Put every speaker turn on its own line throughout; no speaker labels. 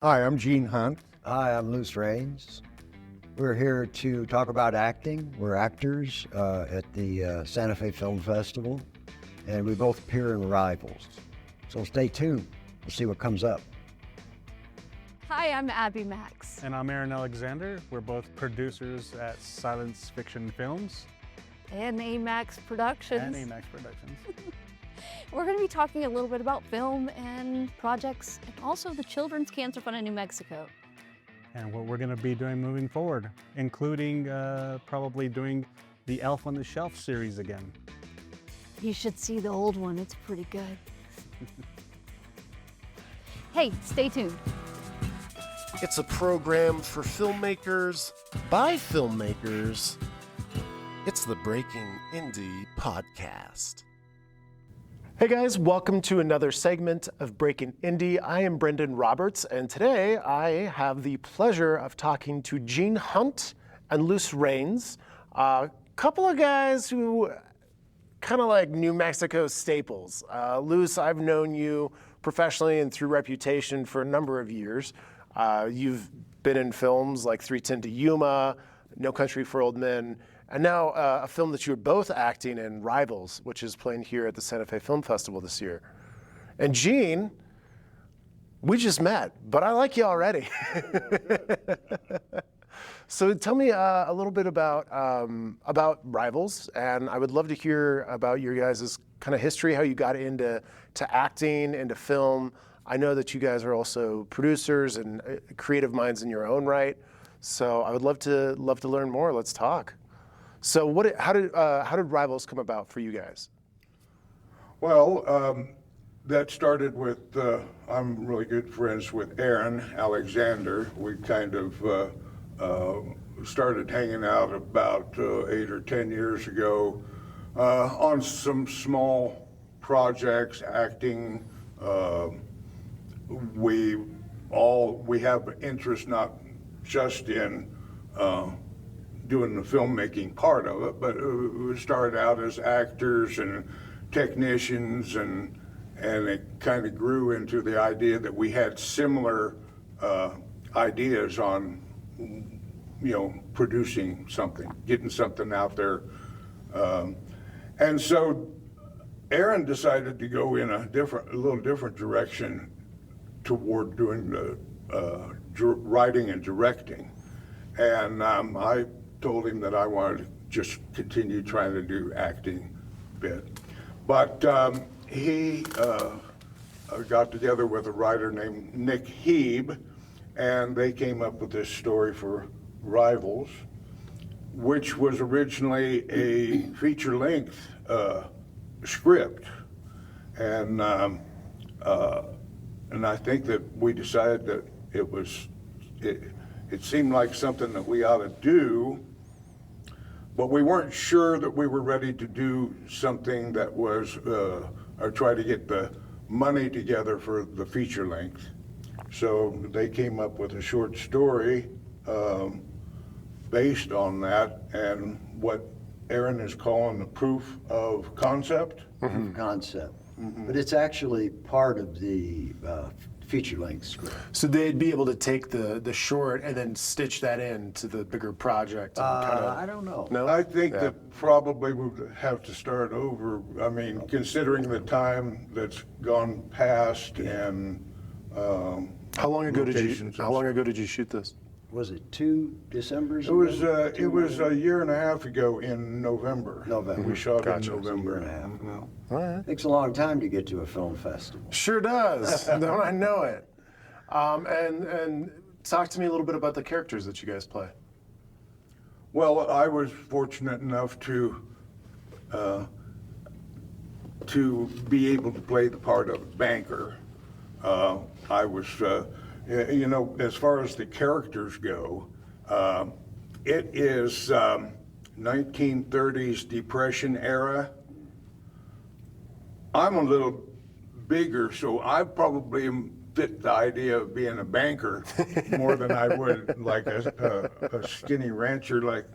Hi, I'm Gene Hunt.
Hi, I'm Luce. We're here to talk about acting. We're actors at the Santa Fe Film Festival, and we both appear in Rivals. So stay tuned. We'll see what comes up.
Hi, I'm Abby Max.
And I'm Aaron Alexander. We're both producers at Silence Fiction Films.
And AMAX Productions. We're going to be talking a little bit about film and projects, and also the Children's Cancer Fund in New Mexico.
And what we're going to be doing moving forward, including probably doing the Elf on the Shelf series again.
You should see the old one, it's pretty good. Hey, stay tuned.
It's a program for filmmakers by filmmakers. It's the Breaking Indie Podcast.
Hey guys, welcome to another segment of Breaking Indie. I am Brendan Roberts, and today I have the pleasure of talking to Gene Hunt and Luce Rains, a couple of guys who kind of like New Mexico staples. Luce, I've known you professionally and through reputation for a number of years. You've been in films like 3:10 to Yuma, No Country for Old Men, and now a film that you're both acting in, Rivals, which is playing here at the Santa Fe Film Festival this year. And Gene, we just met, but I like you already. So tell me a little bit about Rivals, and I would love to hear about your guys' kind of history, how you got into acting, into film. I know that you guys are also producers and creative minds in your own right. So I would love to learn more. Let's talk. So how did Rivals come about for you guys?
Well, that started with, I'm really good friends with Aaron Alexander. We kind of started hanging out about 8 or 10 years ago on some small projects, acting. We have interest not just in doing the filmmaking part of it, but we started out as actors and technicians, and it kind of grew into the idea that we had similar ideas on, producing something, getting something out there. And so Aaron decided to go in a little different direction toward doing the writing and directing. And I told him that I wanted to just continue trying to do acting bit. But he got together with a writer named Nick Heeb, and they came up with this story for Rivals, which was originally a feature-length script. And I think that we decided that it seemed like something that we ought to do, but we weren't sure that we were ready to do something that was, or try to get the money together for the feature length. So they came up with a short story based on that, and what Aaron is calling the proof of concept.
Proof of concept. But it's actually part of the feature-length script.
So they'd be able to take the short and then stitch that into the bigger project. And
I don't know.
No?
I think that probably we would have to start over. I mean, considering the time that's gone past and
How long ago did
locations
you shoot this?
Was it 2 Decembers?
It was a year and a half ago in November.
November.
We shot
Gotcha.
in
It was a year
November.
and a half.
All right.
Takes a long time to get to a film festival.
Sure does. Don't I know it? And talk to me a little bit about the characters that you guys play.
Well, I was fortunate enough to be able to play the part of banker. I was, as far as the characters go, it is 1930s Depression era. I'm a little bigger, so I probably fit the idea of being a banker more than I would like a skinny rancher like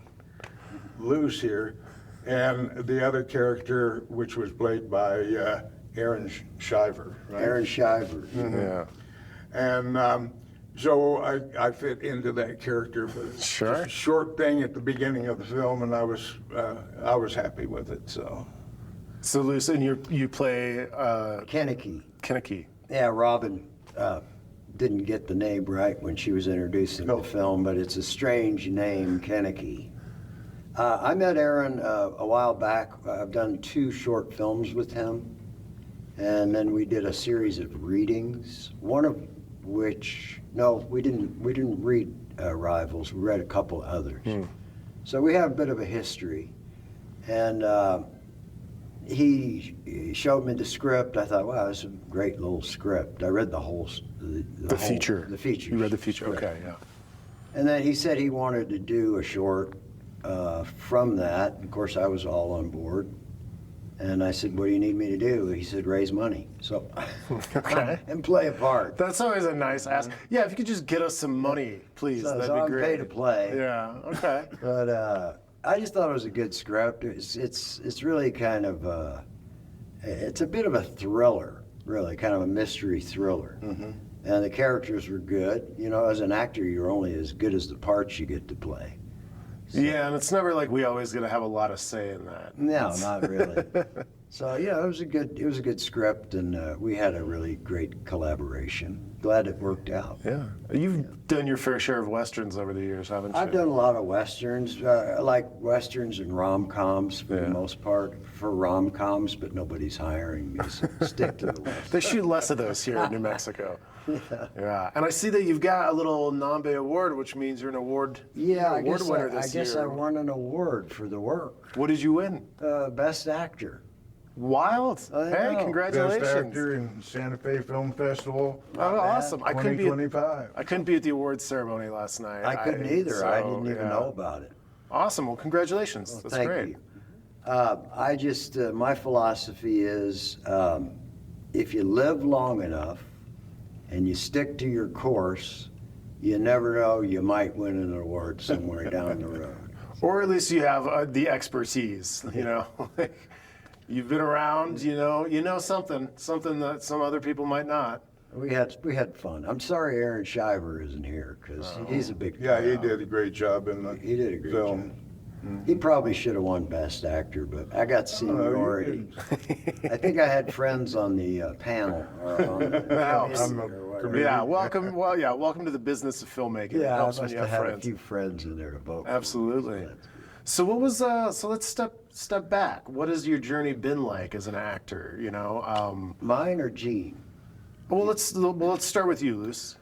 Luce here. And the other character, which was played by Aaron Shiver, right?
Aaron Shiver.
Yeah.
And So I fit into that character, but it's
Sure.
just a short thing at the beginning of the film, and I was happy with it. So
So Luce, and you play
Kenneke.
Kenneke.
Yeah, Robin didn't get the name right when she was introducing the film, but it's a strange name, Kenneke. I met Aaron a while back. I've done 2 short films with him, and then we did a series of readings. One of which, no, we didn't read Rivals. We read a couple others. So we have a bit of a history, and he showed me the script. I thought, wow, this is a great little script. I read the whole
The feature.
The feature.
You read the feature.
script.
Okay, yeah.
And then he said he wanted to do a short from that. Of course, I was all on board. And I said, what do you need me to do? He said, raise money. So,
Okay.
and play a part.
That's always a nice ask. Yeah, if you could just get us some money, please,
So
that'd be
I'm
great.
pay to play.
Yeah. Okay.
But I just thought it was a good script. It's really kind of it's a bit of a thriller, really, kind of a mystery thriller. And the characters were good. You know, as an actor, you're only as good as the parts you get to play.
Yeah, and it's never like we always gonna have a lot of say in that.
No, not really. So yeah, it was a good script, and we had a really great collaboration. Glad it worked out.
Yeah. You've done your fair share of westerns over the years, haven't you?
I've done a lot of westerns. I like westerns and rom-coms for the most part. For rom-coms, but nobody's hiring me, so stick to the western.
They shoot less of those here in New Mexico. Yeah. And I see that you've got a little Nambe Award, which means you're an award
Yeah, I
award
guess
winner
I
this
guess
year.
I won an award for the work.
What did you win?
Best actor.
Wild.
I
Hey,
know.
congratulations.
best actor in Santa Fe Film Festival,
Oh, awesome. I couldn't be
2025.
at the awards ceremony last night.
I couldn't either. I
so,
didn't even
yeah.
know about it.
Awesome. Well, congratulations. That's
Thank
great.
you. I just, my philosophy is if you live long enough and you stick to your course, you never know, you might win an award somewhere down the road.
Or at least you have the expertise, you know. You've been around, you know something that some other people might not.
We had fun. I'm sorry Aaron Shiver isn't here because he's a big
Yeah, he
fan.
did a great job in the
He did a great
film.
He probably should have won Best Actor, but I got seniority. I think I had friends on the panel. Or on the
helps.
committee
I'm a
or whatever.
committee.
Yeah, welcome to the business of filmmaking. It
Yeah, I
helps
must
when you
have
have
had a
friends.
few friends in there to vote.
Absolutely. So what was so let's step back. What has your journey been like as an actor? You know,
Mine or Gene?
well let's start with you, Luce.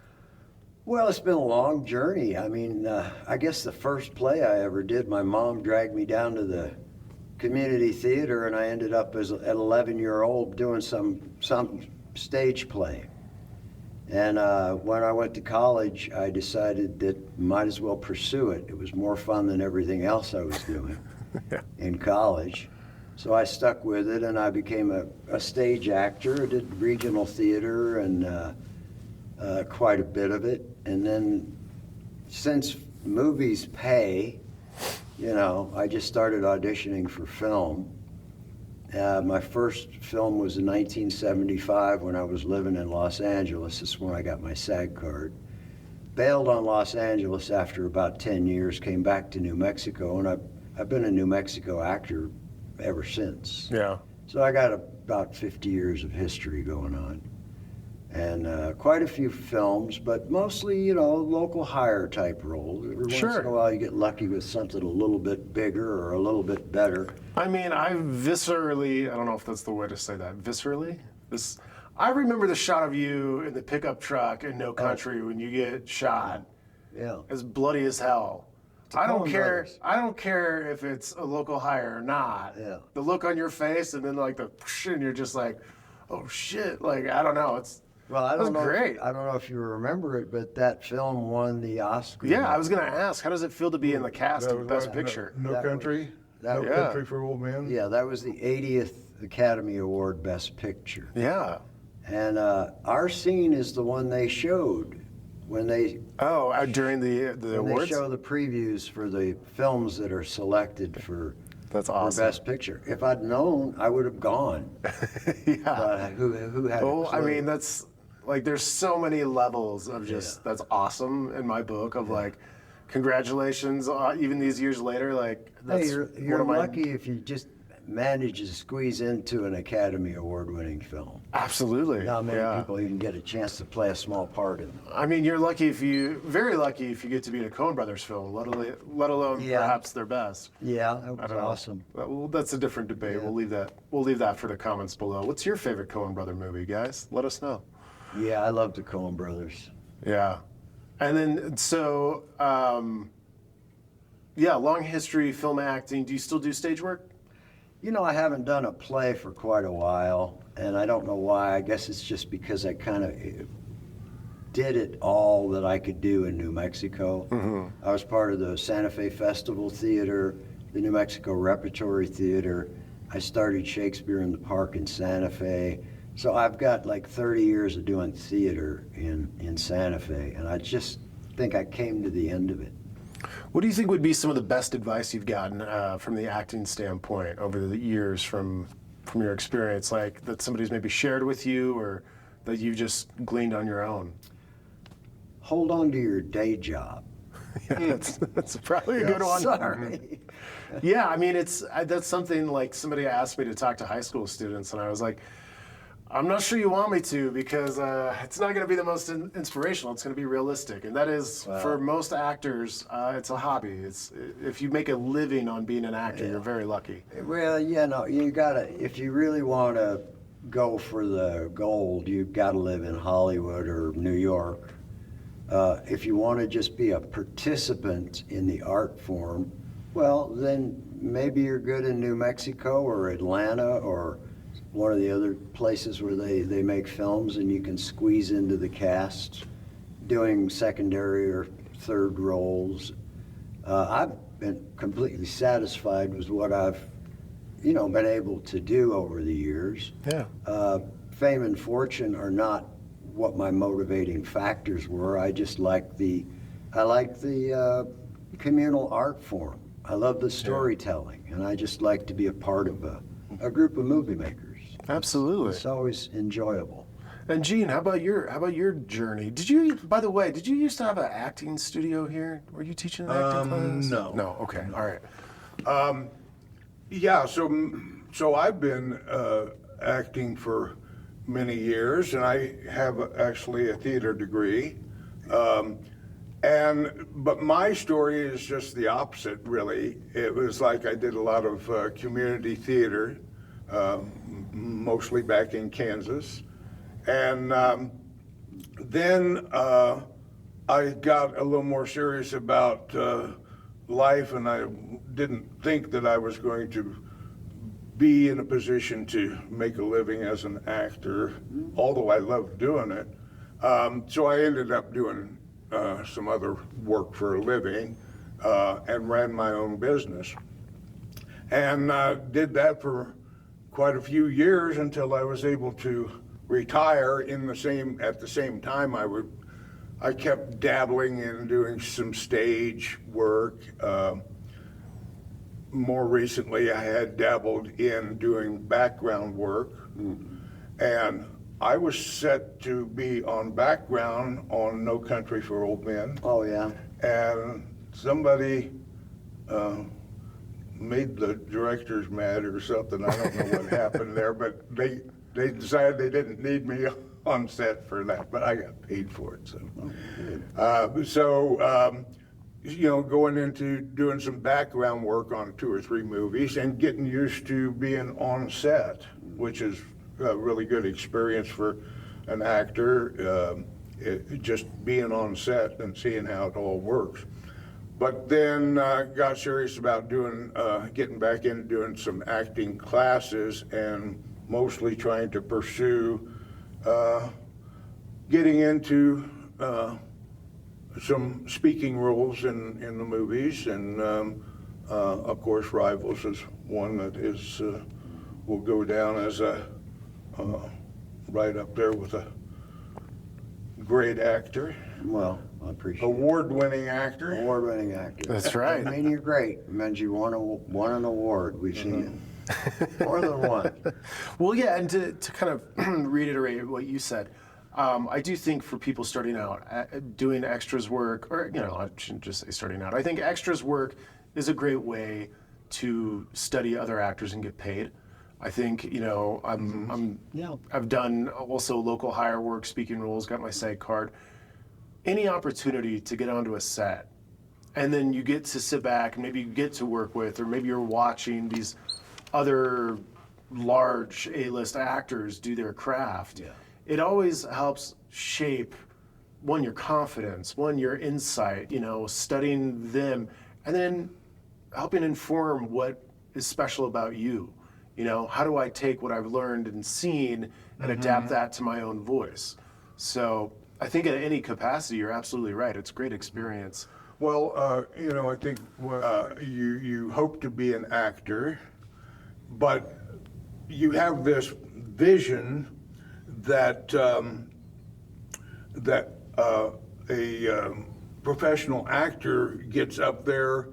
Well, it's been a long journey. I mean, I guess the first play I ever did, my mom dragged me down to the community theater, and I ended up as an 11-year-old doing some stage play. And when I went to college, I decided that might as well pursue it. It was more fun than everything else I was doing in college. So I stuck with it, and I became a stage actor. I did regional theater and quite a bit of it. And then since movies pay, you know, I just started auditioning for film. My first film was in 1975 when I was living in Los Angeles. That's when I got my SAG card. Bailed on Los Angeles after about 10 years, came back to New Mexico, and I've been a New Mexico actor ever since.
Yeah.
So I got about 50 years of history going on. And quite a few films, but mostly, you know, local hire type roles. Every once in a while you get lucky with something a little bit bigger or a little bit better.
I mean, I don't know if that's the way to say that, viscerally? I remember the shot of you in the pickup truck in No Country when you get shot.
Yeah.
As bloody as hell. I don't
Coen
care.
Brothers.
I don't care if it's a local hire or not.
Yeah.
The look on your face, and then like the, and you're just like, oh shit. Like I don't know.
Well, I don't know.
great.
I don't know if you remember it, but that film won the Oscar.
Yeah, I was gonna ask, how does it feel to be in the cast
That
of
was
Best
what,
Picture?
No
That
Country?
that
No
was-
Country for Old Men?
Yeah, that was the 80th Academy Award Best Picture.
Yeah.
And our scene is the one they showed when they
During the
when they
awards.
show the previews for the films that are selected for
That's
for
awesome.
Best Picture. If I'd known, I would have gone.
Yeah.
But who had? a
Oh, I
clue?
mean, that's Like there's so many levels of just that's awesome in my book of like, congratulations, even these years later. Like that's
Hey,
one
you're
of my
lucky if you just manage to squeeze into an Academy Award-winning film.
absolutely.
Not many people even get a chance to play a small part in them.
I mean, you're lucky very lucky if you get to be in a Coen Brothers film, let alone perhaps their best.
Yeah, that was
I don't know.
awesome.
Well, that's a different debate. We'll leave that for the comments below. What's your favorite Coen Brother movie, guys? Let us know.
Yeah, I love the Coen Brothers.
Yeah. And then, so, long history, film acting. Do you still do stage work?
You know, I haven't done a play for quite a while, and I don't know why. I guess it's just because I kind of did it all that I could do in New Mexico. I was part of the Santa Fe Festival Theater, the New Mexico Repertory Theater. I started Shakespeare in the Park in Santa Fe. So I've got like 30 years of doing theater in Santa Fe, and I just think I came to the end of it.
What do you think would be some of the best advice you've gotten from the acting standpoint over the years from your experience, like that somebody's maybe shared with you or that you've just gleaned on your own?
Hold on to your day job.
Yeah, that's probably a good one.
Sorry.
Yeah, I mean, that's something like somebody asked me to talk to high school students, and I was like, I'm not sure you want me to because it's not going to be the most inspirational. It's going to be realistic, and that is for most actors, it's a hobby. If you make a living on being an actor, you're very lucky.
Well, you know, you gotta, if you really want to go for the gold, you've got to live in Hollywood or New York. If you want to just be a participant in the art form, well, then maybe you're good in New Mexico or Atlanta or one of the other places where they make films and you can squeeze into the cast doing secondary or third roles. I've been completely satisfied with what I've, been able to do over the years.
Yeah.
Fame and fortune are not what my motivating factors were. I just like the communal art form. I love the storytelling, and I just like to be a part of a group of movie makers.
Absolutely.
It's always enjoyable.
And Gene, how about your journey? By the way, did you used to have an acting studio here? Were you teaching an acting class?
No.
No. Okay. All right.
Yeah, so I've been acting for many years, and I have actually a theater degree. But my story is just the opposite, really. It was like I did a lot of community theater, mostly back in Kansas. And then I got a little more serious about life, and I didn't think that I was going to be in a position to make a living as an actor, although I loved doing it. So I ended up doing some other work for a living and ran my own business. And did that for quite a few years until I was able to retire at the same time I kept dabbling in doing some stage work. More recently, I had dabbled in doing background work, and I was set to be on background on No Country for Old Men.
Oh, yeah.
And somebody made the directors mad or something. I don't know what happened there, but they decided they didn't need me on set for that, but I got paid for it. So, going into doing some background work on 2 or 3 movies and getting used to being on set, which is a really good experience for an actor, just being on set and seeing how it all works. But then got serious about getting back into doing some acting classes and mostly trying to pursue getting into some speaking roles in the movies, and of course Rivals is one that will go down as right up there with a great actor.
Well, I appreciate it.
Award-winning actor.
Award-winning actor.
That's right.
I mean, you're great. It means you won an award. We've seen it. More than one.
Well, yeah, and to kind of reiterate what you said, I do think for people starting out, doing extras work, or I shouldn't just say starting out. I think extras work is a great way to study other actors and get paid. I think I've done also local hire work, speaking roles, got my SAG card. Any opportunity to get onto a set, and then you get to sit back and maybe you get to work with, or maybe you're watching these other large A-list actors do their craft. Yeah. It always helps shape, one, your confidence, one, your insight, studying them, and then helping inform what is special about you. How do I take what I've learned and seen and adapt that to my own voice? So I think at any capacity, you're absolutely right. It's a great experience.
Well, I think you hope to be an actor, but you have this vision that a professional actor gets up there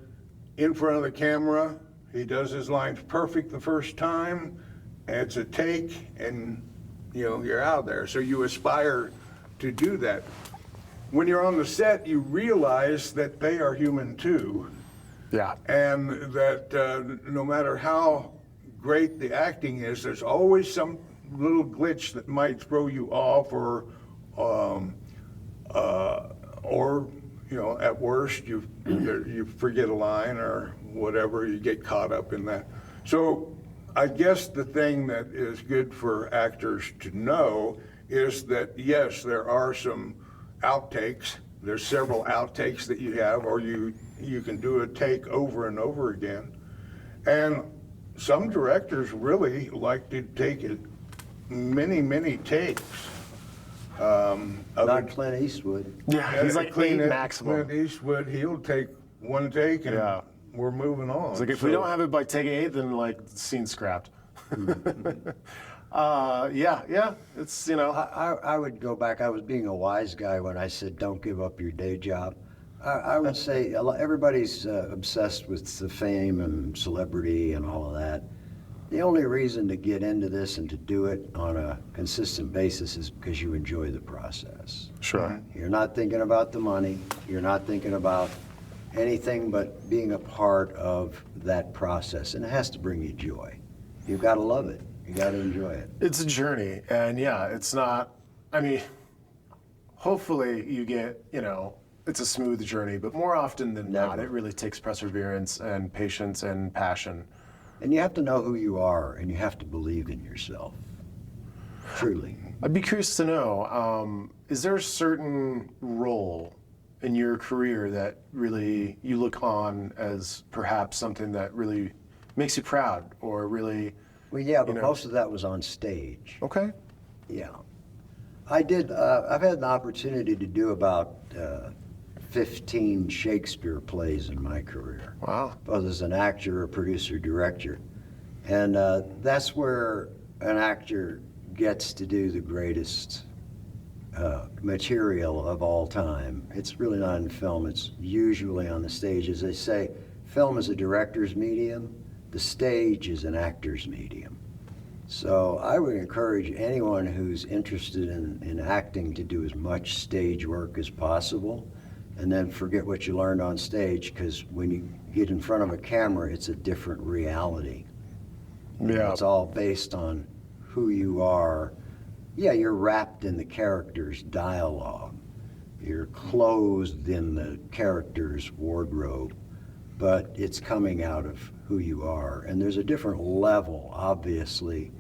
in front of the camera, he does his lines perfect the first time, and it's a take, and you're out there. So you aspire to do that. When you're on the set, you realize that they are human too.
Yeah.
And that no matter how great the acting is, there's always some little glitch that might throw you off, or at worst you forget a line or whatever, you get caught up in that. So I guess the thing that is good for actors to know is that yes, there are some outtakes. There's several outtakes that you have, or you can do a take over and over again. And some directors really like to take it many takes.
Not Clint Eastwood.
Yeah, he's like eight maximum.
Clint Eastwood, he'll take one take and we're moving on.
It's like if we don't have it by take 8, then the scene's scrapped. It's
I would go back. I was being a wise guy when I said don't give up your day job. I would say everybody's obsessed with the fame and celebrity and all of that. The only reason to get into this and to do it on a consistent basis is because you enjoy the process.
Sure.
You're not thinking about the money. You're not thinking about anything but being a part of that process. And it has to bring you joy. You've got to love it. You got to enjoy it.
It's a journey. And it's not, hopefully you get, it's a smooth journey, but more often than not, it really takes perseverance and patience and passion.
And you have to know who you are, and you have to believe in yourself. Truly.
I'd be curious to know, is there a certain role in your career that really you look on as perhaps something that really makes you proud, or really...
Well, yeah, but most of that was on stage.
Okay.
Yeah. I did, I've had the opportunity to do about 15 Shakespeare plays in my career.
Wow.
Both as an actor, a producer, director. And that's where an actor gets to do the greatest material of all time. It's really not in film, it's usually on the stage. As they say, film is a director's medium, the stage is an actor's medium. So I would encourage anyone who's interested in acting to do as much stage work as possible, and then forget what you learned on stage, because when you get in front of a camera, it's a different reality.
Yeah.
It's all based on who you are. Yeah, you're wrapped in the character's dialogue. You're clothed in the character's wardrobe, but it's coming out of who you are. And there's a different level, obviously,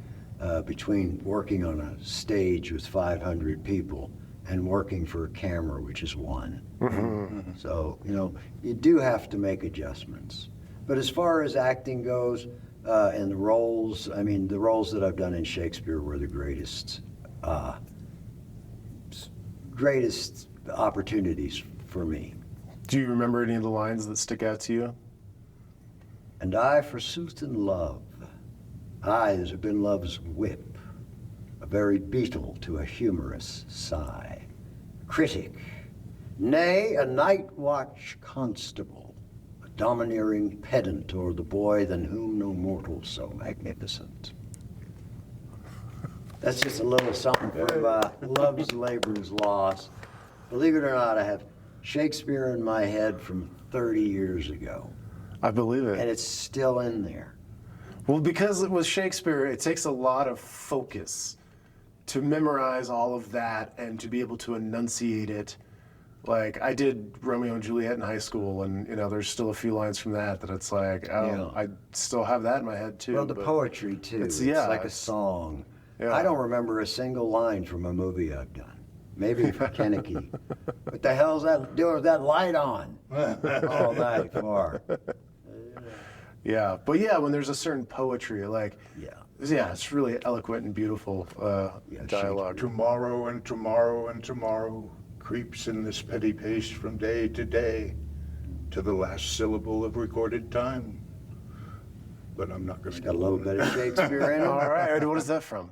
between working on a stage with 500 people and working for a camera, which is one. Mm-hmm. So, you do have to make adjustments. But as far as acting goes, and the roles, the roles that I've done in Shakespeare were the greatest opportunities for me.
Do you remember any of the lines that stick out to you?
And I, forsooth, in love, eyes have been love's whip, a very beetle to a humorous sigh, critic, nay, a night watch constable, a domineering pedant o'er the boy than whom no mortal so magnificent. That's just a little something from Love's Labor's Lost. Believe it or not, I have Shakespeare in my head from 30 years ago,
I believe it.
and it's still in there.
Well, because it was Shakespeare, it takes a lot of focus to memorize all of that and to be able to enunciate it. Like, I did Romeo and Juliet in high school, and, you know, there's still a few lines from that it's like, oh,
Yeah.
I still have that in my head, too.
Well, the
but
poetry, too. It's like a song.
Yeah.
I don't remember a single line from a movie I've done. Maybe for Kennedy. What the hell's that doing with that light on all night for?
Yeah, but yeah, when there's a certain poetry, like, yeah, it's really eloquent and beautiful dialogue.
Tomorrow and tomorrow and tomorrow creeps in this petty pace from day to day to the last syllable of recorded time. But I'm not going to
Got a little bit of Shakespeare in it.
All right, what is that from?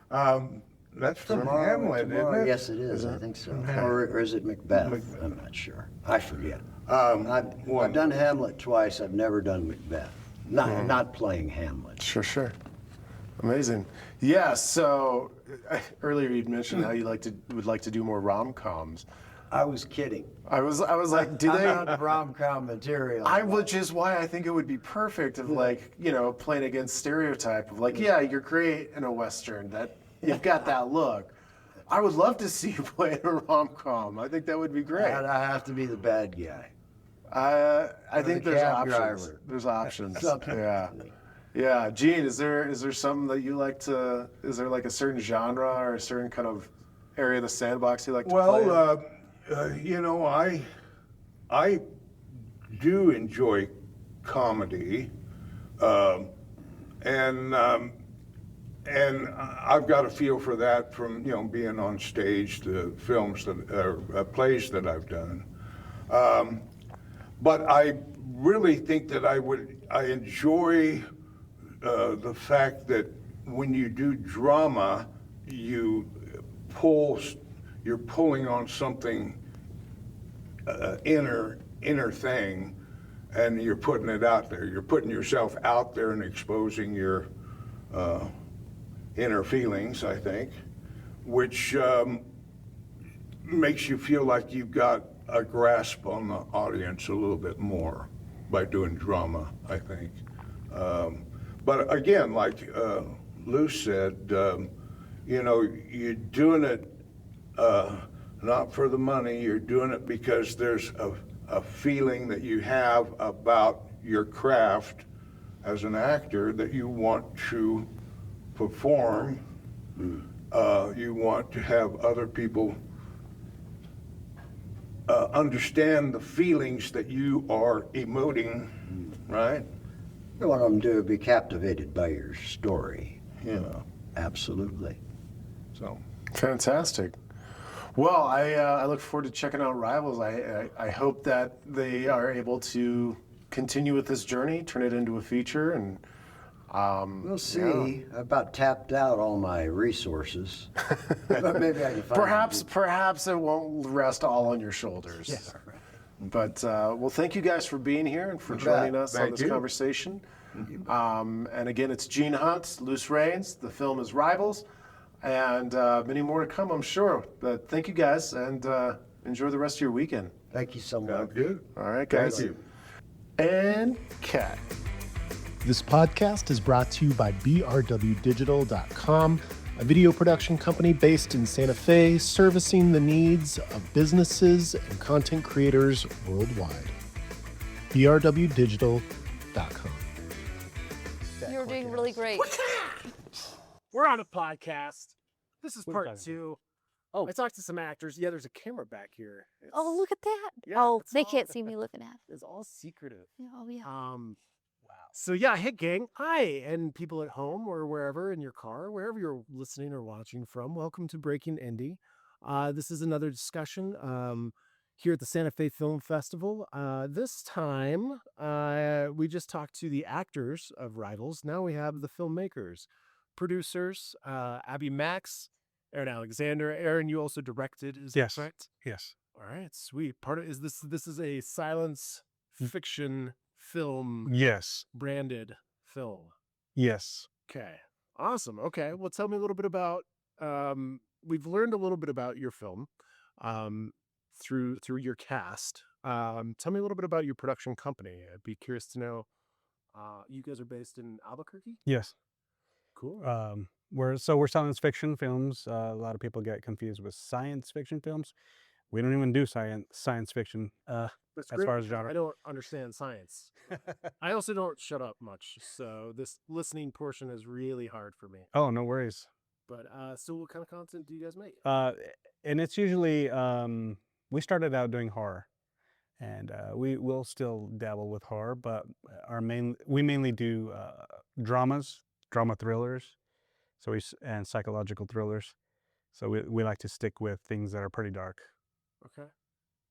That's from
Tomorrow,
Hamlet,
tomorrow.
isn't it?
Yes, it is. I think so. Or is it Macbeth? I'm not sure. I forget. I've done Hamlet twice. I've never done Macbeth. Not playing Hamlet.
Sure. Amazing. Yeah, so earlier you'd mentioned how you would like to do more rom-coms.
I was kidding.
I was like, do
I'm
they?
not rom-com material.
Which is why I think it would be perfect of like, you know, playing against stereotype of like, yeah, you're great in a Western, that you've got that look. I would love to see you play in a rom-com. I think that would be great.
And I have to be the bad guy.
I think
the
there's
cab
options.
driver.
There's options.
Something.
Yeah. Gene, is there something that you like to? Is there like a certain genre or a certain kind of area of the sandbox you like to play?
Well, you know, I do enjoy comedy, and I've got a feel for that from, you know, being on stage, the films that plays that I've done. But I really think that I enjoy the fact that when you do drama, you're pulling on something inner thing, and you're putting it out there. You're putting yourself out there and exposing your inner feelings, I think, which makes you feel like you've got a grasp on the audience a little bit more by doing drama, I think. But again, like Luce said, you know, you're doing it not for the money, you're doing it because there's a feeling that you have about your craft as an actor that you want to perform. You want to have other people understand the feelings that you are emoting, right?
You want them to be captivated by your story.
Yeah.
Absolutely.
So.
Fantastic. Well, I look forward to checking out Rivals. I hope that they are able to continue with this journey, turn it into a feature, and
We'll see. I about tapped out all my resources, but maybe I can find
perhaps it won't rest all on your shoulders.
Yeah, right.
But well, thank you guys for being here and for joining us on this conversation. And again, it's Gene Hunt, Luce Rains. The film is Rivals, and many more to come, I'm sure. But thank you guys, and enjoy the rest of your weekend.
Thank you so much.
Sounds good.
All right, guys.
Thank you.
And cat. This podcast is brought to you by brwdigital.com, a video production company based in Santa Fe, servicing the needs of businesses and content creators worldwide. brwdigital.com.
You're doing really great.
We're on a podcast. This is
What are you
part
talking
two.
Oh.
I talked to some actors. Yeah, there's a camera back here.
Oh, look at that.
Yeah,
oh,
it's
they
all-
can't see me looking at it.
It's all secretive.
Oh, yeah.
Wow. So yeah, hey gang, hi, and people at home or wherever in your car, wherever you're listening or watching from, welcome to Breaking Indie. This is another discussion here at the Santa Fe Film Festival. This time, we just talked to the actors of Rivals. Now we have the filmmakers, producers, Abby Max, Aaron Alexander. Aaron, you also directed, is
Yes.
that correct?
Yes.
All right, sweet. Part of this is a science fiction film
Yes.
branded film.
Yes.
Okay. Awesome. Okay. Well, tell me a little bit about. We've learned a little bit about your film, um, through your cast. Tell me a little bit about your production company. I'd be curious to know. You guys are based in Albuquerque.
Yes.
Cool.
We're science fiction films. A lot of people get confused with science fiction films. We don't even do science fiction.
That's
as
great
far as
because
genre.
I don't understand science. I also don't shut up much, so this listening portion is really hard for me.
Oh, no worries.
But so what kind of content do you guys make?
And it's usually we started out doing horror, and we will still dabble with horror, but we mainly do drama thrillers, and psychological thrillers. So we like to stick with things that are pretty dark.
Okay.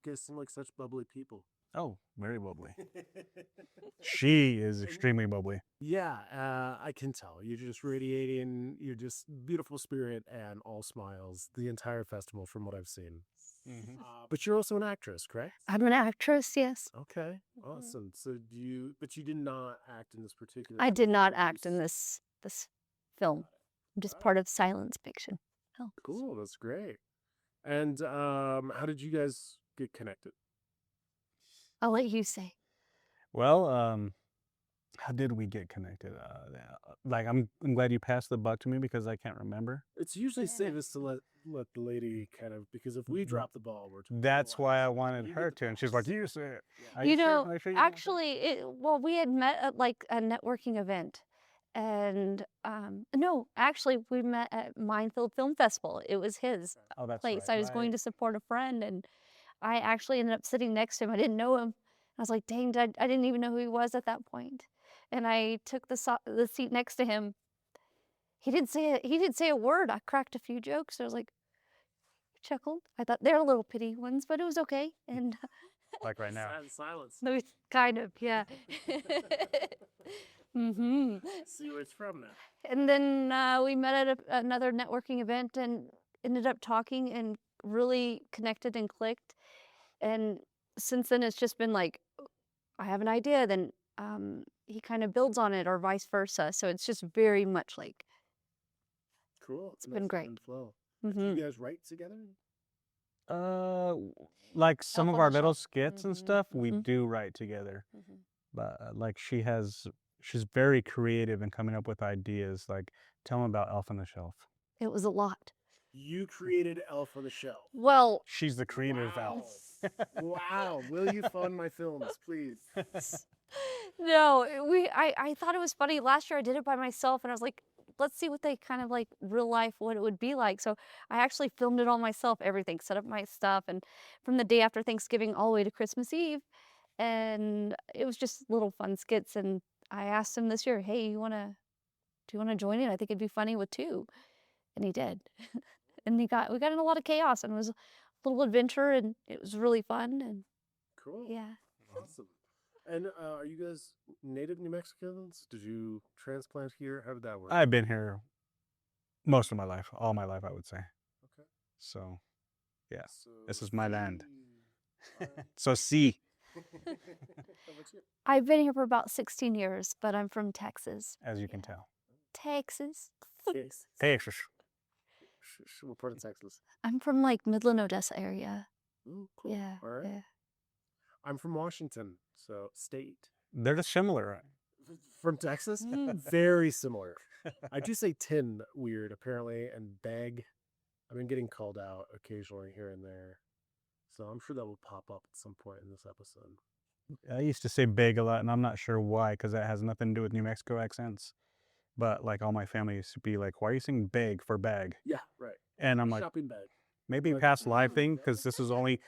You guys seem like such bubbly people.
Oh, very bubbly. She is extremely bubbly.
Yeah, I can tell. You're just radiating. You're just beautiful spirit and all smiles the entire festival, from what I've seen. But you're also an actress, correct?
I'm an actress, yes.
Okay, awesome. So but you did not act in this particular.
I did not act in this film. I'm just part of silence fiction. Oh,
Cool, that's great. And how did you guys get connected?
I'll let you say.
Well, how did we get connected? Like I'm glad you passed the buck to me because I can't remember.
It's usually safest to let the lady kind of, because if we drop the ball, we're
That's why I wanted her to, and she's like, "You say it." Are
You
sure?
know,
Are you sure you want to?"
actually, well, we had met at like a networking event. And no, actually, we met at Minefield Film Festival. It was his
Oh, that's
place.
right.
I was going to support a friend, and I actually ended up sitting next to him. I didn't know him. I was like, dang, I didn't even know who he was at that point. And I took the seat next to him. He didn't say a word. I cracked a few jokes. I was like, chuckled. I thought they're little pity ones, but it was okay. And
Like right now.
silence.
no, kind of, yeah.
See where it's from now.
And then we met at another networking event and ended up talking and really connected and clicked. And since then, it's just been like, I have an idea, then he kind of builds on it, or vice versa. So it's just very much like,
Cool.
It's been great.
Flow.
mhm.
Do you guys write together?
Like some
Elf
of
on
our
the
little
Shelf.
skits and
Mhm,
stuff, we
mhm.
do write together.
Mhm.
But like she's very creative in coming up with ideas. Like, tell them about Elf on the Shelf.
It was a lot.
You created Elf on the Shelf.
Well,
She's the creative elf.
Wow. Will you fund my films, please?
no, I thought it was funny. Last year I did it by myself, and I was like, let's see what they kind of like real life, what it would be like. So I actually filmed it all myself, everything, set up my stuff, and from the day after Thanksgiving all the way to Christmas Eve. And it was just little fun skits. And I asked him this year, hey, do you want to join it? I think it'd be funny with two. And he did. And we got in a lot of chaos, and it was a little adventure, and it was really fun. And
Cool.
yeah.
Awesome. And are you guys native New Mexicans? Did you transplant here? How did that work?
I've been here most of my life, all my life, I would say.
Okay.
So, yeah,
So
this is my land.
Alright.
So see,
How about you?
I've been here for about 16 years, but I'm from Texas.
as you can tell,
Texas.
Yes.
Texas.
What part of Texas?
I'm from like Midland, Odessa area.
Ooh, cool.
Yeah.
All right.
Yeah.
I'm from Washington, so state.
They're just similar.
From Texas?
Mm.
Very similar. I do say tin weird, apparently, and beg. I've been getting called out occasionally here and there. So I'm sure that will pop up at some point in this episode.
I used to say big a lot, and I'm not sure why, because that has nothing to do with New Mexico accents. But like all my family used to be like, "Why are you saying beg for bag?"
Yeah, right.
And I'm like,
Shopping bag.
maybe
Like,
past live thing, because this was only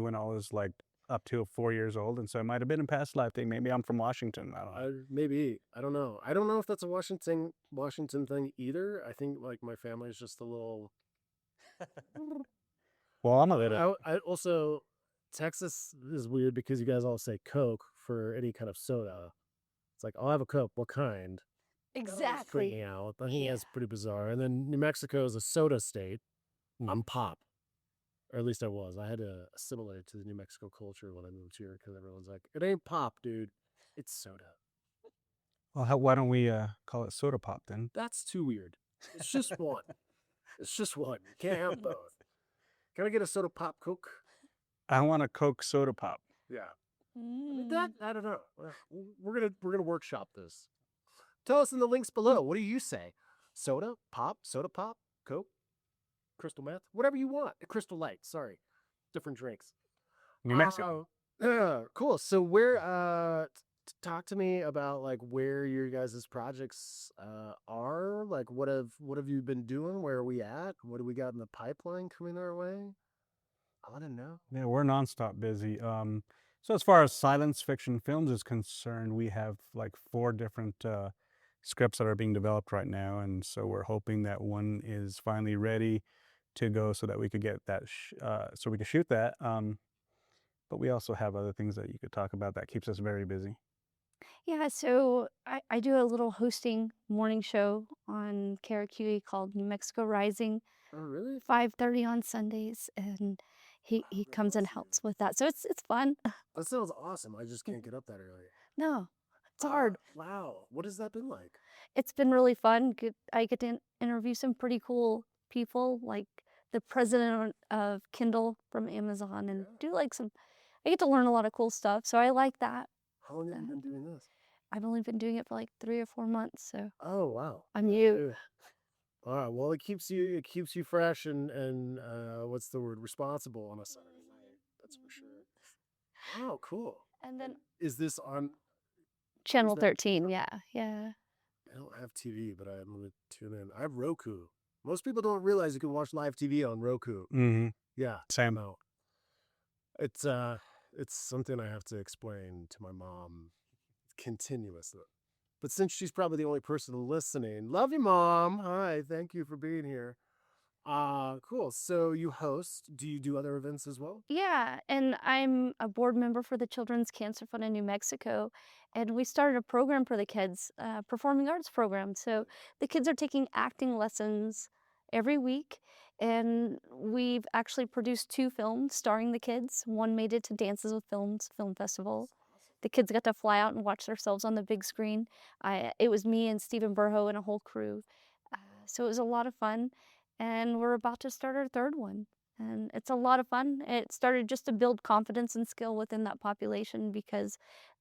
when I was like up to 4 years old, and so it might have been a past life thing. Maybe I'm from Washington. I don't know.
Maybe. I don't know. I don't know if that's a Washington thing either. I think like my family is just a little.
Well, I'm a little.
I also, Texas is weird because you guys all say Coke for any kind of soda. It's like, I'll have a Coke. What kind?
Exactly.
Freaking out. I think that's pretty bizarre. And then New Mexico is a soda state. I'm pop. Or at least I was. I had to assimilate to the New Mexico culture when I moved here because everyone's like, it ain't pop, dude. It's soda.
Well, why don't we call it soda pop then?
That's too weird. It's just one. It's just one. You can't have both. Can I get a soda pop Coke?
I want a Coke soda pop.
Yeah. I mean, that I don't know. Well, we're gonna workshop this. Tell us in the links below. What do you say? Soda pop, Coke, crystal meth, whatever you want. Crystal light. Sorry, different drinks.
New Mexico.
Cool. So where? Talk to me about like where your guys' projects are. Like what have you been doing? Where are we at? What do we got in the pipeline coming our way? I want to know.
Yeah, we're nonstop busy. So as far as science fiction films is concerned, we have like 4 different scripts that are being developed right now, and so we're hoping that one is finally ready to go so that we could get that, so we could shoot that. But we also have other things that you could talk about that keeps us very busy.
Yeah, so I do a little hosting morning show on KRQE called New Mexico Rising,
Oh, really?
5:30 on Sundays, and he
That's
comes and
awesome.
helps with that. So it's fun.
That sounds awesome. I just can't get up that early.
No, it's hard.
Wow. What has that been like?
It's been really fun. I get to interview some pretty cool people, like the president of Kindle from Amazon, and
Yeah.
do like some. I get to learn a lot of cool stuff, so I like that.
How long have you been doing this?
I've only been doing it for like 3 or 4 months, so
Oh, wow.
I'm new.
Ew. All right. Well, it keeps you fresh and what's the word? Responsible on a Saturday night. That's for sure. Wow, cool.
And then
Is this on?
Channel
that-
13, yeah.
I don't have TV, but I'm gonna tune in. I have Roku. Most people don't realize you can watch live TV on Roku.
Mm-hmm.
Yeah.
Same.
No. It's something I have to explain to my mom continuously. But since she's probably the only person listening, love you, Mom. Hi, thank you for being here. Cool. So you host. Do you do other events as well?
Yeah, and I'm a board member for the Children's Cancer Fund in New Mexico, and we started a program for the kids, performing arts program. So the kids are taking acting lessons every week, and we've actually produced 2 films starring the kids. One made it to Dances with Films Film Festival. The kids got to fly out and watch themselves on the big screen. It was me and Stephen Burho and a whole crew. So it was a lot of fun. And we're about to start our 3rd one. And it's a lot of fun. It started just to build confidence and skill within that population, because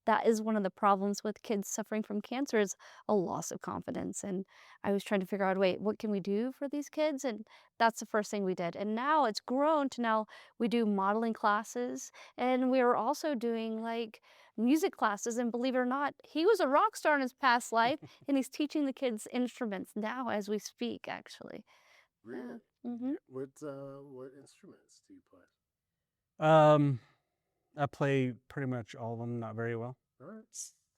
that is one of the problems with kids suffering from cancer, is a loss of confidence. And I was trying to figure out, wait, what can we do for these kids? And that's the first thing we did. And now it's grown to now we do modeling classes, and we are also doing like music classes. And believe it or not, he was a rock star in his past life, and he's teaching the kids instruments now as we speak, actually.
Really?
Mm-hmm.
What instruments do you play?
I play pretty much all of them, not very well.
All right,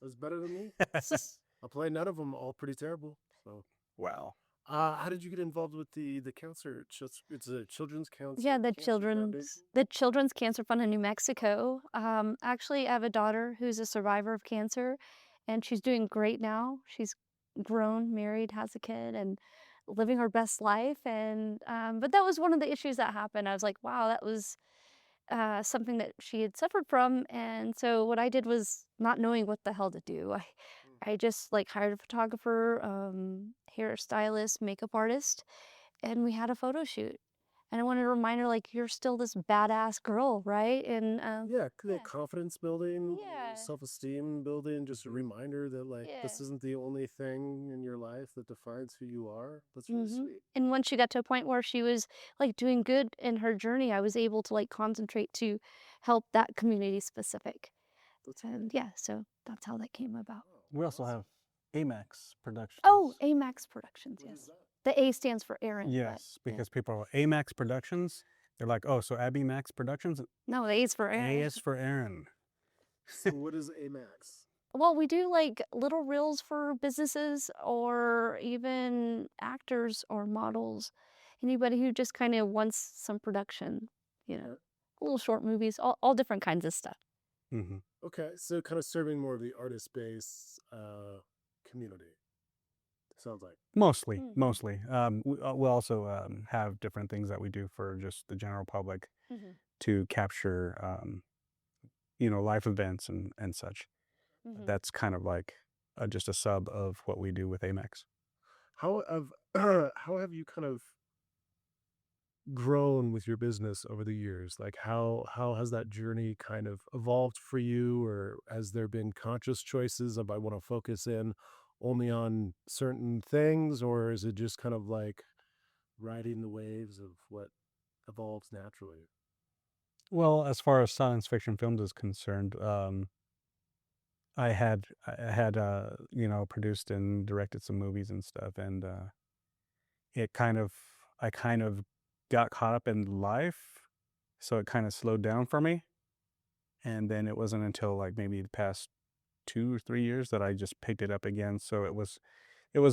that's better than me. I play none of them, all pretty terrible. So,
Wow.
how did you get involved with the cancer? It's a children's cancer.
Yeah, the
Cancer Foundation?
Children's Cancer Fund in New Mexico. Actually, I have a daughter who's a survivor of cancer, and she's doing great now. She's grown, married, has a kid, and living her best life. And but that was one of the issues that happened. I was like, wow, that was something that she had suffered from. And so what I did was, not knowing what the hell to do, I just like hired a photographer, hairstylist, makeup artist, and we had a photo shoot. And I wanted to remind her, like, you're still this badass girl, right? And
Yeah,
yeah.
confidence building,
Yeah.
self-esteem building, just a reminder that like this
Yeah.
isn't the only thing in your life that defines who you are. That's really sweet.
And once she got to a point where she was like doing good in her journey, I was able to like concentrate to help that community specific.
That's
And
great.
yeah, so that's how that came about.
Oh,
We also
awesome.
have Amax Productions.
Oh, AMAX Productions,
What is
yes.
that?
The A stands for Aaron. but,
Yes,
yeah.
because people are Amax Productions. They're like, oh, so Abby Max Productions?
No, the A is for Aaron.
A is for Aaron.
So what is Amax?
Well, we do like little reels for businesses, or even actors or models, anybody who just kind of wants some production, little short movies, all different kinds of stuff.
Mm-hmm.
Okay, so kind of serving more of the artist-based community. Sounds like.
Mostly.
Mhm.
We also have different things that we do for just the general public to capture, life events and such.
Mhm.
That's kind of like just a sub of what we do with Amex.
How have how have you kind of grown with your business over the years? Like how has that journey kind of evolved for you, or has there been conscious choices of I want to focus in only on certain things, or is it just kind of like riding the waves of what evolves naturally?
Well, as far as science fiction films is concerned, I had produced and directed some movies and stuff, and it kind of I kind of got caught up in life, so it kind of slowed down for me. And then it wasn't until like maybe the past 2 or 3 years that I just picked it up again. So it was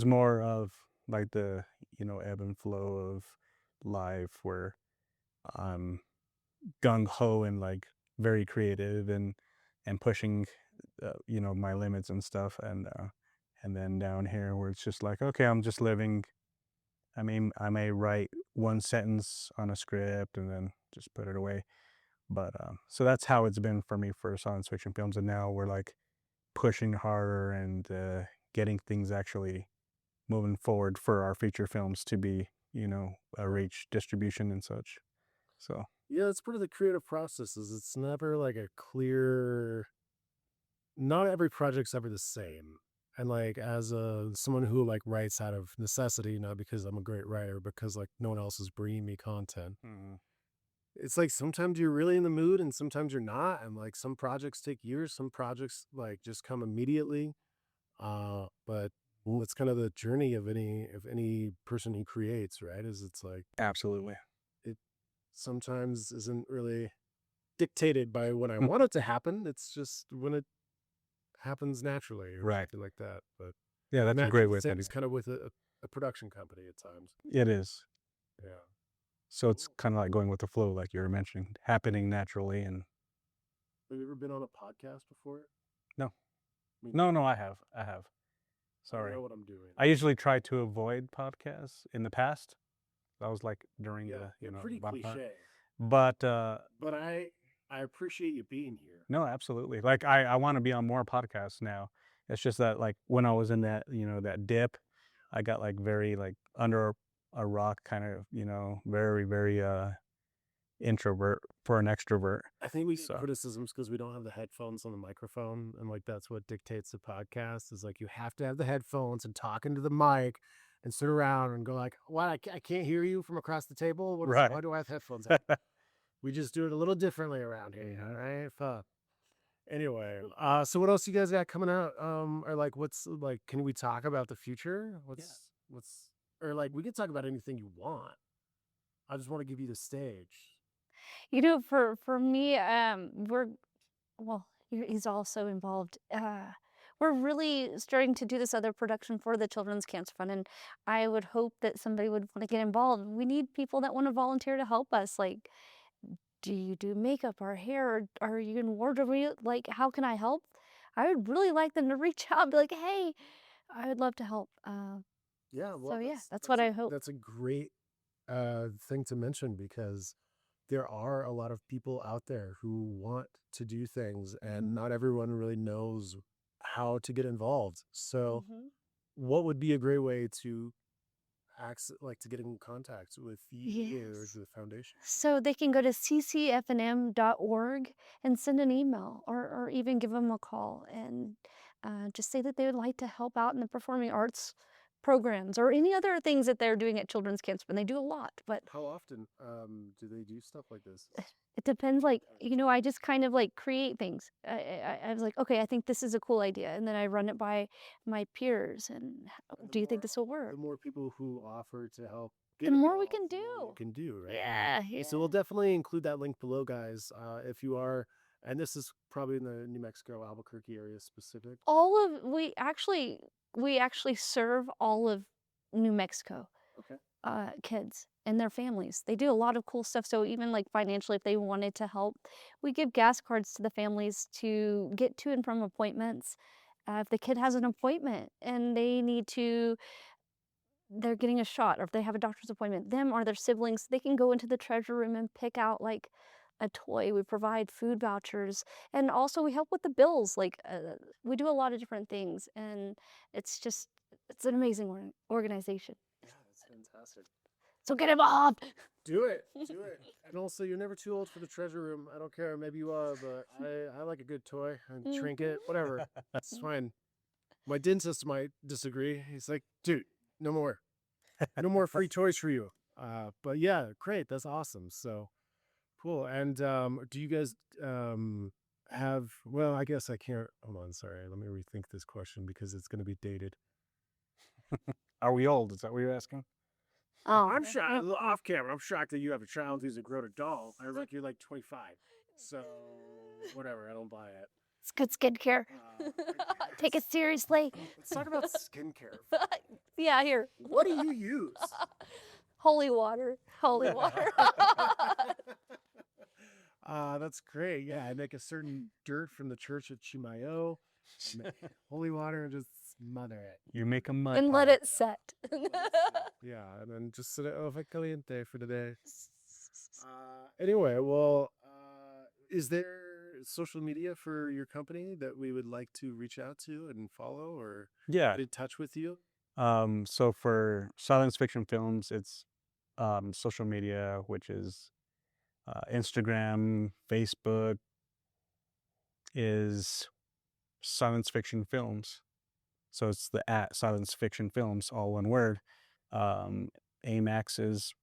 more of like the ebb and flow of life where I'm gung ho and like very creative and pushing my limits and stuff, and then down here where it's just like, okay, I'm just living. I may write one sentence on a script and then just put it away. But so that's how it's been for me for science fiction films, and now we're like pushing harder and getting things actually moving forward for our feature films to be reach distribution and such. So
Yeah, it's part of the creative processes. It's never like a clear. Not every project's ever the same. And like as a someone who like writes out of necessity, not because I'm a great writer, because like no one else is bringing me content. It's like sometimes you're really in the mood and sometimes you're not, and like some projects take years, some projects like just come immediately. But it's kind of the journey of any person who creates, right? Is it's like
absolutely.
it sometimes isn't really dictated by when I
Mm.
want it to happen. It's just when it happens naturally or
Right.
something like that. But
Yeah, that's a
imagine
great
the
way of
same
putting
is kind of with a production company at times.
it. It is.
Yeah.
So it's kind of like going with the flow, like you were mentioning, happening naturally. And
Have you ever been on a podcast before?
no,
Me
no, I have.
I
Sorry.
know what I'm doing.
I usually try to avoid podcasts in the past. That was like during
Yeah,
the,
they're pretty
bonfire.
cliche.
But
But I appreciate you being here.
no, absolutely. Like I want to be on more podcasts now. It's just that like when I was in that, that dip, I got like very like under a rock kind of, very, very introvert for an extrovert.
I think we get
So
criticisms because we don't have the headphones on the microphone, and like that's what dictates the podcast. Is like you have to have the headphones and talk into the mic, and sit around and go like, "What? I can't hear you from across the table.
right.
Why do I have headphones?" We just do it a little differently around here, all right? Anyway, so what else you guys got coming out? Or like, what's like? Can we talk about the future? What's or like we can talk about anything you want. I just want to give you the stage.
For me, he's also involved. We're really starting to do this other production for the Children's Cancer Fund, and I would hope that somebody would want to get involved. We need people that want to volunteer to help us. Like, do you do makeup or hair? Or are you in wardrobe? Like, how can I help? I would really like them to reach out and be like, hey, I would love to help.
Yeah, well,
So yeah, that's what I hope.
That's a great thing to mention because there are a lot of people out there who want to do things, and not everyone really knows how to get involved. So,
Mhm.
what would be a great way to like to get in contact with you or
Yes.
the foundation?
So they can go to ccfnm.org and send an email, or even give them a call and just say that they would like to help out in the performing arts programs or any other things that they're doing at Children's Cancer Fund. They do a lot, but
How often do they do stuff like this?
it depends. Like, I just kind of like create things. I was like, okay, I think this is a cool idea. And then I run it by my peers and
And
do you think this will work?
The more people who offer to help
The
get
more we
involved,
can
the more
do.
you can do, right?
Yeah,
Okay,
yeah.
so we'll definitely include that link below, guys. If you are, and this is probably in the New Mexico, Albuquerque area specific.
We actually serve all of New Mexico
Okay.
kids and their families. They do a lot of cool stuff. So even like financially, if they wanted to help, we give gas cards to the families to get to and from appointments. If the kid has an appointment and they're getting a shot, or if they have a doctor's appointment, them or their siblings, they can go into the treasure room and pick out like a toy. We provide food vouchers, and also we help with the bills. Like we do a lot of different things, and it's an amazing organization.
Yeah, that's fantastic.
So get involved.
Do it. Do it. And also, you're never too old for the treasure room. I don't care. Maybe you are, but I like a good toy and trinket, whatever. It's fine. My dentist might disagree. He's like, dude, no more. No more free toys for you. But yeah, great. That's awesome. So cool. And do you guys have, well, I guess I can't, hold on, sorry. Let me rethink this question because it's going to be dated.
Are we old? Is that what you're asking?
Oh,
I'm shocked, off camera, I'm shocked that you have a child who's a grown adult. I think you're like 25. So whatever, I don't buy it.
it's good skincare. Take it seriously.
Let's talk about skincare.
Yeah, here.
What do you use?
Holy water. Holy water.
That's great. Yeah, I make a certain dirt from the church at Chimayo, holy water, and just smother it.
You make a mud
And let
pie.
it set.
Yeah, and then just sit it over caliente for the day. Anyway, well, is there social media for your company that we would like to reach out to and follow or
Yeah.
get in touch with you?
So for science fiction films, it's social media, which is Instagram, Facebook is Science Fiction Films. So it's the at Science Fiction Films, all one word. AMAX is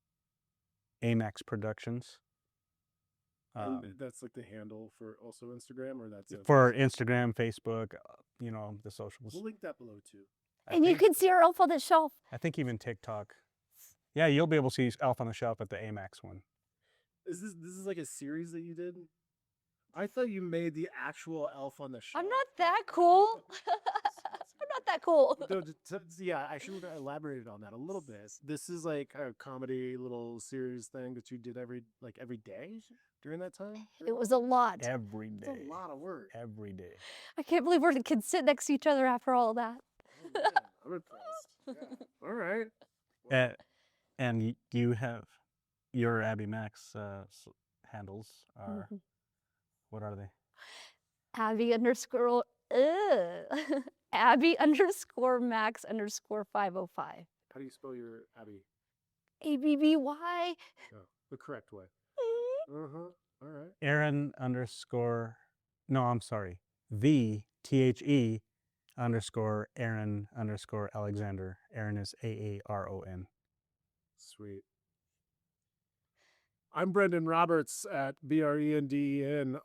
AMAX Productions.
And that's like the handle for also Instagram, or that's
For Instagram, Facebook, the socials.
We'll link that below too.
And you can see our elf on the shelf.
I think even TikTok. Yeah, you'll be able to see Elf on the Shelf at the AMAX one.
Is this is like a series that you did? I thought you made the actual Elf on the Shelf.
I'm not that cool. I'm not that cool.
Yeah, I should have elaborated on that a little bit. This is like a comedy little series thing that you did every day during that time?
It was a lot.
Every day.
It's a lot of work.
Every day.
I can't believe we can sit next to each other after all of that.
Oh, man, I'm impressed. Yeah. All right.
And you have your Abby Max handles are, what are they?
Abby underscore, Abby underscore Max underscore 505.
How do you spell your Abby?
ABBY.
Oh, the correct way. All right.
Aaron underscore, no, I'm sorry. THE underscore Aaron underscore Alexander. Aaron is AARON.
Sweet. I'm Brendan Roberts at BRENDNROBERT.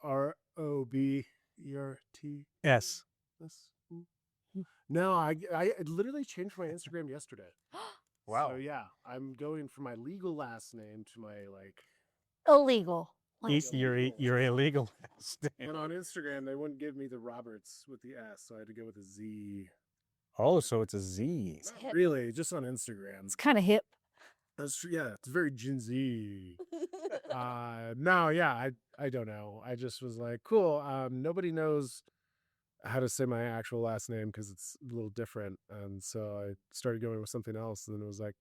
No, I literally changed my Instagram yesterday.
Wow.
So yeah, I'm going from my legal last name to my
Illegal.
You're illegal.
And on Instagram, they wouldn't give me the Roberts with the S, so I had to go with a Z.
Oh, so it's a Z.
Not really, just on Instagram.
It's kind of hip.
That's yeah, it's very Gen Z. No, yeah, I don't know. I just was like, cool. Nobody knows how to say my actual last name because it's a little different, and so I started going with something else. And it was like,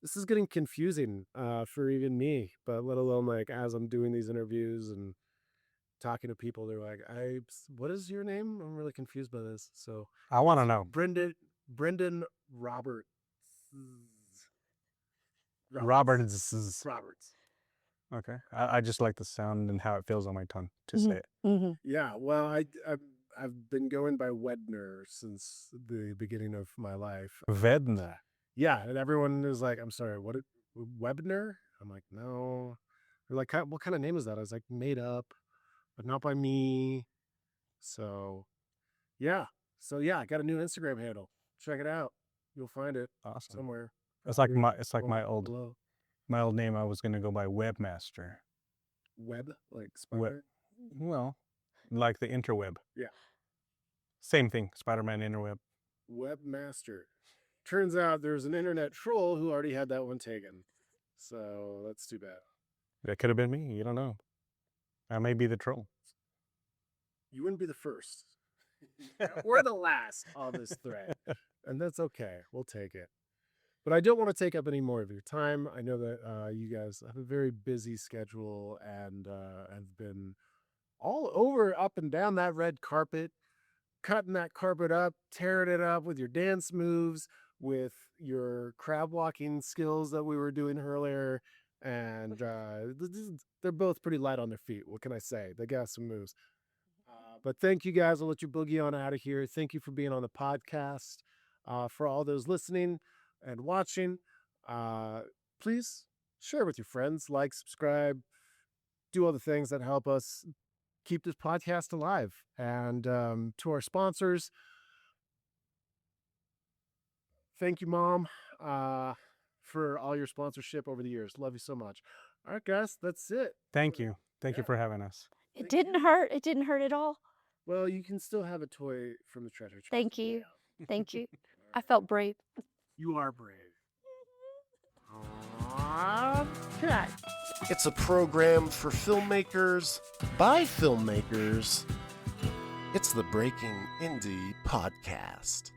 this is getting confusing for even me, but let alone like as I'm doing these interviews and talking to people, they're like, what is your name? I'm really confused by this. So
I want to know.
Brendan Roberts.
Roberts.
Okay.
Okay. I just like the sound and how it feels on my tongue to say it.
Yeah. Well, I've been going by Wedner since the beginning of my life.
Vedna.
Yeah, and everyone is like, I'm sorry, what? Webner? I'm like, no. They're like, what kind of name is that? I was like, made up, but not by me. So, yeah. I got a new Instagram handle. Check it out. You'll find it
Awesome.
somewhere.
It's like my old
below.
name. I was gonna go by Webmaster.
Web, like spider.
Well, like the interweb.
Yeah.
Same thing. Spider-Man interweb.
Webmaster. Turns out there's an internet troll who already had that one taken. So that's too bad.
That could have been me. You don't know. I may be the troll.
You wouldn't be the first. We're the last on this thread. And that's okay. We'll take it. But I don't want to take up any more of your time. I know that you guys have a very busy schedule and have been all over, up and down that red carpet, cutting that carpet up, tearing it up with your dance moves, with your crab walking skills that we were doing earlier. And they're both pretty light on their feet. What can I say? They got some moves. But thank you guys. I'll let you boogie on out of here. Thank you for being on the podcast. For all those listening and watching, please share with your friends, like, subscribe, do all the things that help us keep this podcast alive. And to our sponsors, thank you, Mom, for all your sponsorship over the years. Love you so much. All right, guys, that's it.
Thank you. Thank you for having us.
It didn't hurt. It didn't hurt at all.
Well, you can still have a toy from the treasure chest.
Thank you. Thank you. I felt brave.
You are brave. Okay.
It's a program for filmmakers by filmmakers. It's the Breaking Indie Podcast.